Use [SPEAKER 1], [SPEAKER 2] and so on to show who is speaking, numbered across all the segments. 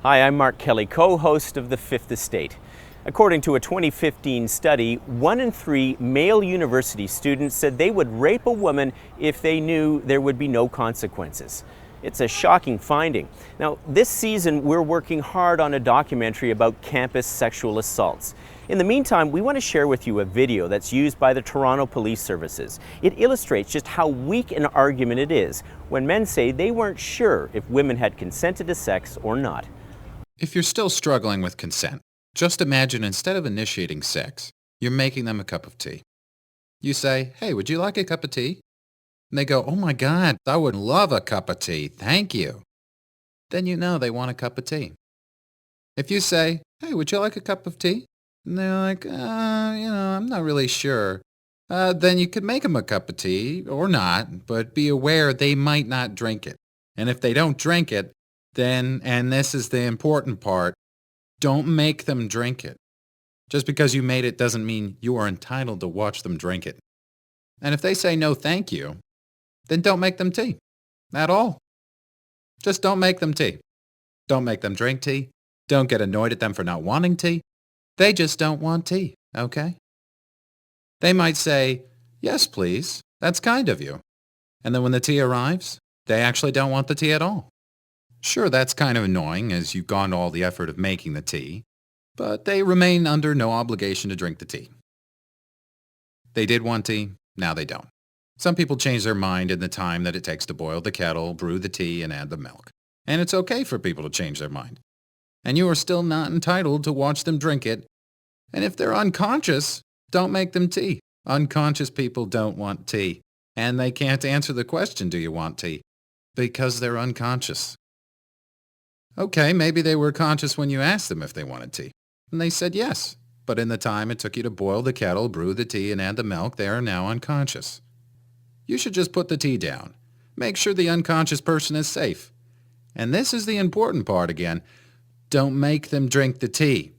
[SPEAKER 1] Hi, I'm Mark Kelley, co-host of The Fifth Estate. According to a 2015 study, 1 in 3 male university students said they would rape a woman if they knew there would be no consequences. It's a shocking finding. Now, this season we're working hard on a documentary about campus sexual assaults. In the meantime, we want to share with you a video that's used by the Toronto Police Services. It illustrates just how weak an argument it is when men say they weren't sure if women had consented to sex or not.
[SPEAKER 2] If you're still struggling with consent, just imagine instead of initiating sex, you're making them a cup of tea. You say, "Hey, would you like a cup of tea?" And they go, "Oh my God, I would love a cup of tea, thank you." Then you know they want a cup of tea. If you say, "Hey, would you like a cup of tea?" And they're like, I'm not really sure. Then you could make them a cup of tea, or not, but be aware they might not drink it. And if they don't drink it, then, and this is the important part, don't make them drink it. Just because you made it doesn't mean you are entitled to watch them drink it. And if they say no thank you, then don't make them tea. At all. Just don't make them tea. Don't make them drink tea. Don't get annoyed at them for not wanting tea. They just don't want tea, okay? They might say, "Yes, please. That's kind of you." And then when the tea arrives, they actually don't want the tea at all. Sure, that's kind of annoying as you've gone to all the effort of making the tea, but they remain under no obligation to drink the tea. They did want tea, now they don't. Some people change their mind in the time that it takes to boil the kettle, brew the tea, and add the milk. And it's okay for people to change their mind. And you are still not entitled to watch them drink it. And if they're unconscious, don't make them tea. Unconscious people don't want tea. And they can't answer the question, "Do you want tea?" because they're unconscious. Okay, maybe they were conscious when you asked them if they wanted tea. And they said yes. But in the time it took you to boil the kettle, brew the tea, and add the milk, they are now unconscious. You should just put the tea down. Make sure the unconscious person is safe. And this is the important part again. Don't make them drink the tea.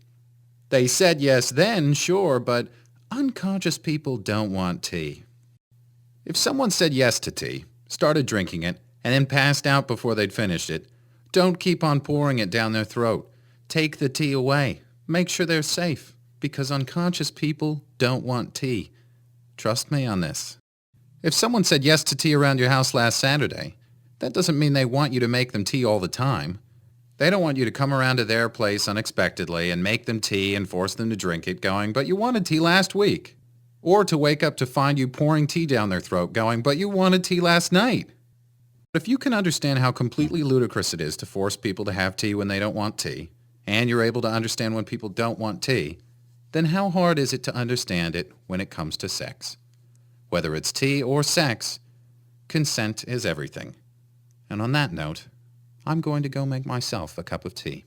[SPEAKER 2] They said yes then, sure, but unconscious people don't want tea. If someone said yes to tea, started drinking it, and then passed out before they'd finished it, don't keep on pouring it down their throat. Take the tea away. Make sure they're safe, because unconscious people don't want tea. Trust me on this. If someone said yes to tea around your house last Saturday, that doesn't mean they want you to make them tea all the time. They don't want you to come around to their place unexpectedly and make them tea and force them to drink it going, "But you wanted tea last week." Or to wake up to find you pouring tea down their throat going, "But you wanted tea last night." But if you can understand how completely ludicrous it is to force people to have tea when they don't want tea, and you're able to understand when people don't want tea, then how hard is it to understand it when it comes to sex? Whether it's tea or sex, consent is everything. And on that note, I'm going to go make myself a cup of tea.